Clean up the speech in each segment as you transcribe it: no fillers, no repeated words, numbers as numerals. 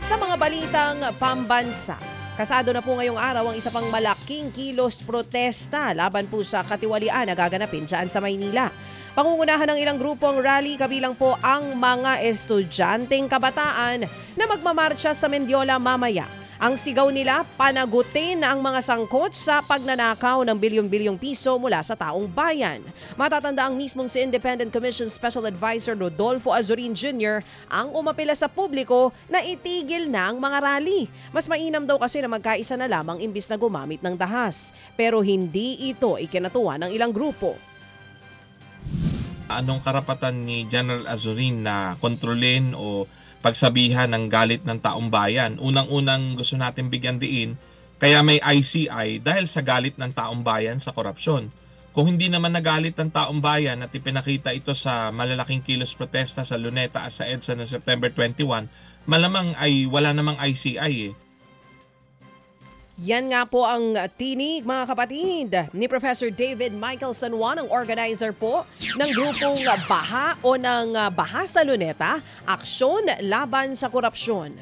Sa mga balitang pambansa, kasado na po ngayong araw ang isa pang malaking kilos protesta laban po sa katiwalian na gaganapin dyan sa Maynila. Pangungunahan ng ilang grupong rally kabilang po ang mga estudyanteng kabataan na magmamarcha sa Mendiola mamaya. Ang sigaw nila, panagutin ang mga sangkot sa pagnanakaw ng bilyon-bilyong piso mula sa taong bayan. Matatanda ang mismong si Independent Commission Special Advisor Rodolfo Azurin Jr. ang umapila sa publiko na itigil na ang mga rally. Mas mainam daw kasi na magkaisa na lamang imbis na gumamit ng dahas. Pero hindi ito ikinatuwa ng ilang grupo. Anong karapatan ni General Azurin na kontrolin o pagsabihan ng galit ng taong bayan? Unang-unang gusto natin bigyan diin, kaya may ICI dahil sa galit ng taong bayan sa korupsyon. Kung hindi naman nagalit ng taong bayan at ipinakita ito sa malalaking kilos protesta sa Luneta at sa EDSA noong September 21, malamang ay wala namang ICI eh. Yan nga po ang tinig, mga kapatid, ni Professor David Michael San Juan, ang organizer po ng grupong Baha o ng Baha sa Luneta, Aksyon Laban sa Korupsyon.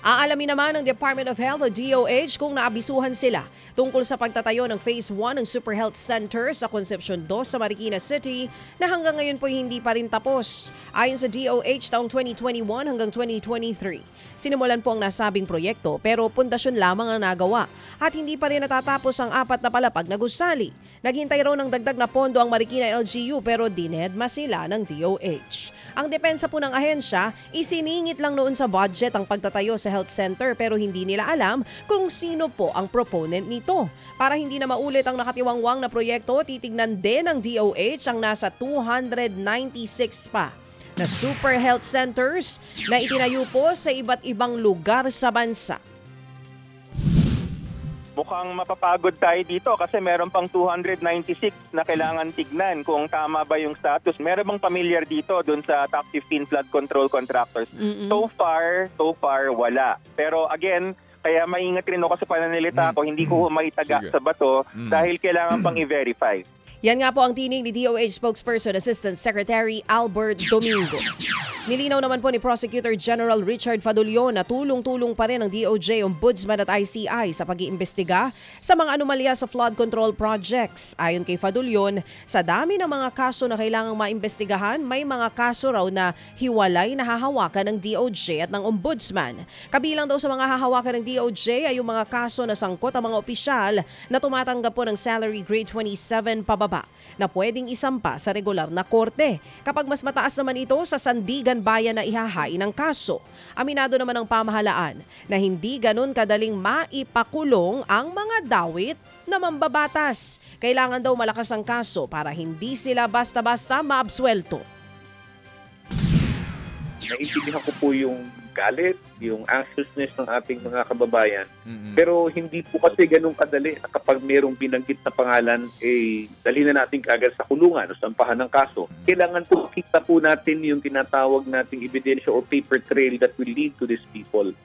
Aalamin naman ng Department of Health o DOH kung naabisuhan sila tungkol sa pagtatayo ng Phase 1 ng Super Health Center sa Concepcion 2 sa Marikina City na hanggang ngayon po hindi pa rin tapos. Ayon sa DOH, taong 2021 hanggang 2023. Sinimulan po ang nasabing proyekto pero pundasyon lamang ang nagawa at hindi pa rin natatapos ang 4 na palapag na gusali. Naghintay raw ng dagdag na pondo ang Marikina LGU pero dinedma sila ng DOH. Ang depensa po ng ahensya, isiningit lang noon sa budget ang pagtatayo sa health center pero hindi nila alam kung sino po ang proponent nito. Para hindi na maulit ang nakatiwangwang na proyekto, titignan din ng DOH ang nasa 296 pa na super health centers na itinayo po sa iba't ibang lugar sa bansa. Mukhang mapapagod tayo dito kasi meron pang 296 na kailangan tignan kung tama ba yung status. Meron bang familiar dito dun sa top 15 flood control contractors? So far, wala. Pero again, kaya maingat rin ako sa pananalita ko, hindi ko maitaga sa bato dahil kailangan pang i-verify. Yan nga po ang tinig ni DOH spokesperson Assistant Secretary Albert Domingo. Nilinaw naman po ni Prosecutor General Richard Fadulio na tulong-tulong pa rin ang DOJ, Ombudsman at ICI sa pag-iimbestiga sa mga anomalya sa flood control projects. Ayon kay Fadulio, sa dami ng mga kaso na kailangang maimbestigahan, may mga kaso raw na hiwalay na hahawakan ng DOJ at ng Ombudsman. Kabilang daw sa mga hahawakan ng DOJ ay yung mga kaso na sangkot ang mga opisyal na tumatanggap po ng salary grade 27 pababa na pwedeng isampa sa regular na korte. Kapag mas mataas naman ito, sa sandigan bayan na ihahain ang kaso. Aminado naman ang pamahalaan na hindi ganun kadaling maipakulong ang mga dawit na mambabatas. Kailangan daw malakas ang kaso para hindi sila basta-basta maabsuelto. Naiintindihan ko po yung galit, yung anxiousness ng ating mga kababayan. Pero hindi po kasi ganun kadali na kapag mayroong binanggit na pangalan, dali na natin kaagad sa kulungan o sampahan ng kaso. Kailangan po kita po natin yung tinatawag nating ebidensya o paper trail that will lead to these people.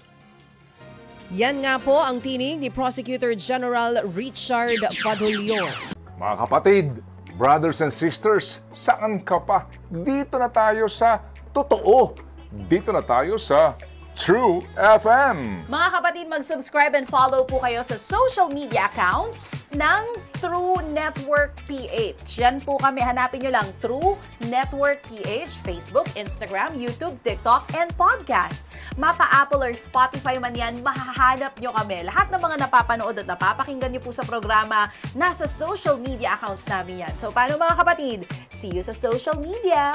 Yan nga po ang tinig ni Prosecutor General Richard Fadulio. Mga kapatid, brothers and sisters, saan ka pa? Dito na tayo sa totoo. Dito na tayo sa True FM. Mga kapatid, mag-subscribe and follow po kayo sa social media accounts ng True Network PH. Yan po kami. Hanapin nyo lang True Network PH, Facebook, Instagram, YouTube, TikTok, and podcast. Mapa Apple or Spotify man yan, mahahanap nyo kami. Lahat ng mga napapanood at napapakinggan nyo po sa programa, nasa social media accounts namin yan. So, paano mga kapatid? See you sa social media!